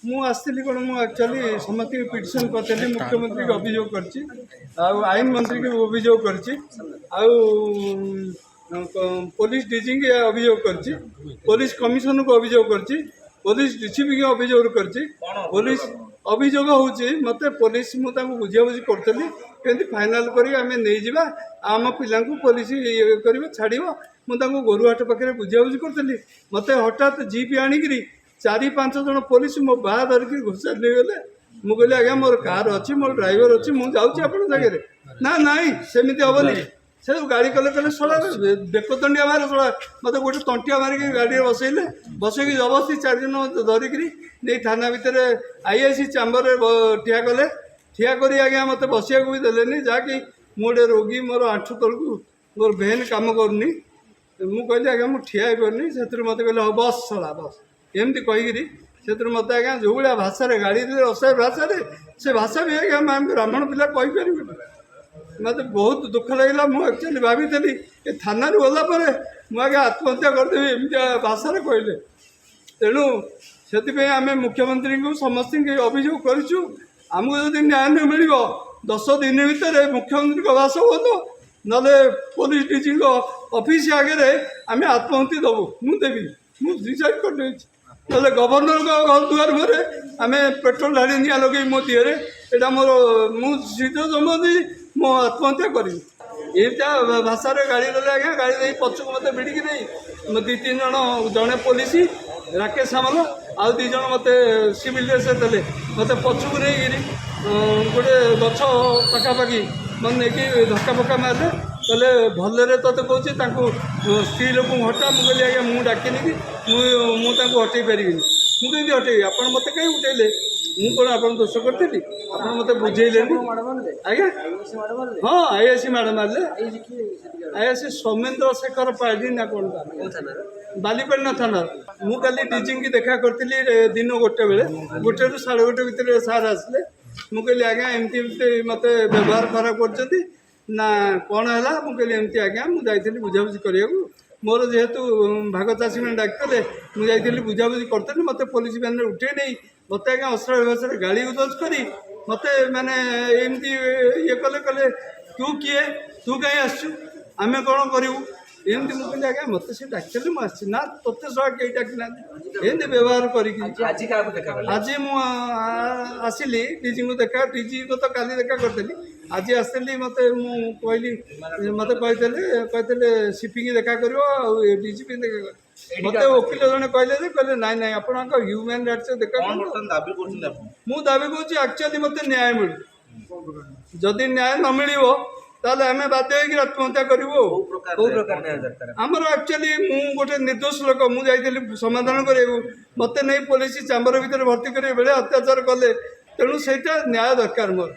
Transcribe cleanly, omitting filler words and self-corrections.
ମୁଁ ଆସିଥିଲି କ'ଣ ମୁଁ ଆକ୍ଚୁଆଲି ସମସ୍ତଙ୍କୁ ପିଟିସନ୍ କରିଥିଲି ମୁଖ୍ୟମନ୍ତ୍ରୀକୁ ଅଭିଯୋଗ କରିଛି ଆଉ ଆଇନ ମନ୍ତ୍ରୀକୁ ଅଭିଯୋଗ କରିଛି ଆଉ ପୋଲିସ ଡିଜିଙ୍କୁ ଅଭିଯୋଗ କରିଛି ପୋଲିସ କମିଶନକୁ ଅଭିଯୋଗ କରିଛି ପୋଲିସ ଡିସିପିକୁ ଅଭିଯୋଗ କରିଛି ପୋଲିସ ଅଭିଯୋଗ ହେଉଛି ମୋତେ ପୋଲିସ ମୁଁ ତାଙ୍କୁ ବୁଝାବୁଝି କରୁଥିଲି କେମିତି ଫାଇନାଲ୍ କରି ଆମେ ନେଇଯିବା ଆମ ପିଲାଙ୍କୁ ପୋଲିସ ଇଏ କରିବ ଛାଡ଼ିବ ମୁଁ ତାଙ୍କୁ ଗୋରୁହାଟ ପାଖରେ ବୁଝାବୁଝି କରୁଥିଲି ମୋତେ ହଠାତ୍ ଜିପ୍ ଆଣିକିରି 4-5 ଜଣ ପୋଲିସ ମୋ ବାହା ଧରିକି ଘୋଷାରି ନେଇଗଲେ ମୁଁ କହିଲି ଆଜ୍ଞା ମୋର କାର୍ ଅଛି ମୋର ଡ୍ରାଇଭର ଅଛି ମୁଁ ଯାଉଛି ଆପଣଙ୍କ ଜାଗାରେ ନା ନାଇଁ ସେମିତି ହେବନି ସେ ଗାଡ଼ି କଲେ ଶଳା ବେକତଣ୍ଡିଆ ମାରେ ଶଳା ମୋତେ ଗୋଟେ ତଣ୍ଟିଆ ମାରିକି ଗାଡ଼ିରେ ବସେଇଲେ ବସେଇକି ଜବରଦସ୍ତି 4 ଜଣ ଧରିକିରି ନେଇ ଥାନା ଭିତରେ ଆଇଆଇସି ଚାମ୍ବରରେ ଠିଆ କଲେ ଠିଆ କରି ଆଜ୍ଞା ମୋତେ ବସିବାକୁ ବି ଦେଲେନି ଯାହାକି ମୁଁ ଗୋଟେ ରୋଗୀ ମୋର ଆଣ୍ଠୁ ତଳକୁ ମୋର ଭେନ୍ କାମ କରୁନି ମୁଁ କହିଲି ଆଜ୍ଞା ମୁଁ ଠିଆ ହେଇପାରୁନି ସେଥିରୁ ମୋତେ କହିଲେ ହଉ ବସ୍ ଶଳା ବସ୍ ଏମିତି କହିକିରି ସେଥିରୁ ମୋତେ ଆଜ୍ଞା ଯେଉଁଭଳିଆ ଭାଷାରେ ଗାଡ଼ି ଦେଲେ ଅସହାୟ ଭାଷାରେ ସେ ଭାଷା ବି ଆଜ୍ଞା ଆମେ ବ୍ରାହ୍ମଣ ପିଲା କହିପାରିବୁନି ମୋତେ ବହୁତ ଦୁଃଖ ଲାଗିଲା ମୁଁ ଆକ୍ଚୁଆଲି ଭାବିଥିଲି ଏ ଥାନାରୁ ଗଲା ପରେ ମୁଁ ଆଜ୍ଞା ଆତ୍ମହତ୍ୟା କରିଦେବି ଏମିତିଆ ଭାଷାରେ କହିଲେ ତେଣୁ ସେଥିପାଇଁ ଆମେ ମୁଖ୍ୟମନ୍ତ୍ରୀଙ୍କୁ ସମସ୍ତଙ୍କୁ ଅଭିଯୋଗ କରିଛୁ ଆମକୁ ଯଦି ନ୍ୟାୟ ନ ମିଳିବ 10 ଦିନ ଭିତରେ ମୁଖ୍ୟମନ୍ତ୍ରୀଙ୍କ ବାସଭବନ ନହେଲେ ପୋଲିସ ଡିଜିଙ୍କ ଅଫିସ ଆଗରେ ଆମେ ଆତ୍ମହତ୍ୟା ଦେବୁ ମୁଁ ଦେବି ମୁଁ ଡିସାଇଡ୍ କରିଦେଇଛି ନହେଲେ ଗଭର୍ଣ୍ଣରଙ୍କ ଘର ଦୁଆର ମୁହଁରେ ଆମେ ପେଟ୍ରୋଲ ଢାଳି ନିଆଁ ଲଗେଇ ମୋ ଦିହରେ ଏଇଟା ମୋର ମୁଁ ଶୀତ ଜମି ମୁଁ ଆତ୍ମହତ୍ୟା କରିବି ଏଇଟା ଭାଷାରେ ଗାଡ଼ି ଦେଲେ ଆଜ୍ଞା ଗାଡ଼ି ଦେଇ ପଛକୁ ମୋତେ ଭିଡ଼ିକି ନେଇ 2-3 ଜଣ ଜଣେ ପୋଲିସ ରାକେଶ ସାମଲ ଆଉ 2 ଜଣ ମୋତେ ସିଭିଲ ଡ୍ରେସ୍ ଦେଲେ ମୋତେ ପଛକୁ ନେଇକିରି ଗୋଟେ ଗଛ ପାଖାପାଖି ମାନେ ନେଇକି ଧକ୍କା ଫକ୍କା ମାରିଲେ କହିଲେ ଭଲରେ ତୋତେ କହୁଛି ତାଙ୍କୁ ସ୍ତ୍ରୀ ଲୋକଙ୍କୁ ହଟା ମୁଁ କହିଲି ଆଜ୍ଞା ମୁଁ ଡାକିନି କି ମୁଁ ତାଙ୍କୁ ହଟେଇ ପାରିବିନି ମୁଁ କେମିତି ହଟେଇବି ଆପଣ ମୋତେ କାହିଁ ଉଠେଇଲେ ମୁଁ କ'ଣ ଆପଣ ଦୋଷ କରିଥିଲି ଆପଣ ମୋତେ ବୁଝେଇଲେନି ଆଜ୍ଞା ହଁ ଆଇଆଇସି ମାଡ଼ ମାରିଲେ ଆଇଆଇସି ସୌମେନ୍ଦ୍ର ଶେଖର ପାଢ଼ୀ ନା କ'ଣ ବାଲିପାଟଣା ଥାନାର ମୁଁ କାଲି ଡିଜିଙ୍କି ଦେଖା କରିଥିଲି ଦିନ 1 ବେଳେ 1ରୁ 1:30 ଭିତରେ ସାର୍ ଆସିଲେ ମୁଁ କହିଲି ଆଜ୍ଞା ଏମିତି ମୋତେ ବ୍ୟବହାର ଖରାପ କରୁଛନ୍ତି ନା କ'ଣ ହେଲା ମୁଁ କହିଲି ଏମିତି ଆଜ୍ଞା ମୁଁ ଯାଇଥିଲି ବୁଝାବୁଝି କରିବାକୁ ମୋର ଯେହେତୁ ଭାଗ ଚାଷୀମାନେ ଡାକିଥିଲେ ମୁଁ ଯାଇଥିଲି ବୁଝାବୁଝି କରିଥିଲି ମୋତେ ପୋଲିସ ଭ୍ୟାନ୍ରେ ଉଠେଇ ନେଇ ମୋତେ ଆଜ୍ଞା ଅଶ୍ଳୀଳ ଭାଷାରେ ଗାଳି ଗୁଲଜ କରି ମୋତେ ମାନେ ଏମିତି ଇଏ କଲେ ତୁ କିଏ ତୁ କାହିଁ ଆସିଛୁ ଆମେ କ'ଣ କରିବୁ ଏମିତି ମୁଁ କହିଲି ଆଜ୍ଞା ମୋତେ ସେ ଡାକିଥିଲେ ମୁଁ ଆସିଛି ନା ତୋତେ ସହ କେହି ଡାକିନାହାନ୍ତି ଏମିତି ବ୍ୟବହାର କରିକି ଆଜି ମୁଁ ଆସିଲି ଡିଜିଙ୍କୁ ଡିଜିଙ୍କୁ ତ କାଲି ଦେଖା କରିଥିଲି ଆଜି ଆସିଥିଲି ମୋତେ ମୁଁ କହିଲି ମୋତେ କହିଥିଲେ ସିପିଙ୍କି ଦେଖା କରିବ ଆଉ ଡିଜିପି ଦେଖା କରିବ ମୋତେ ଓକିଲ ଜଣେ କହିଲେ ନାଇଁ ଆପଣଙ୍କ ହ୍ୟୁମାନ୍ ରାଇଟ୍ସ ଦେଖା ମୁଁ ଦାବି କରୁଛି ଆକ୍ଚୁଆଲି ମୋତେ ନ୍ୟାୟ ମିଳୁ ଯଦି ନ୍ୟାୟ ନ ମିଳିବ ତାହେଲେ ଆମେ ବାଧ୍ୟ ହେଇକି ଆତ୍ମହତ୍ୟା କରିବୁ ଆମର ଆକ୍ଚୁଆଲି ମୁଁ ଗୋଟେ ନିର୍ଦ୍ଦୋଷ ଲୋକ ମୁଁ ଯାଇଥିଲି ସମାଧାନ କରିବାକୁ ମୋତେ ନେଇ ପୋଲିସ ଚାମ୍ବର ଭିତରେ ଭର୍ତ୍ତି କରିବା ବେଳେ ଅତ୍ୟାଚାର କଲେ ତେଣୁ ସେଇଟା ନ୍ୟାୟ ଦରକାର ମୋର।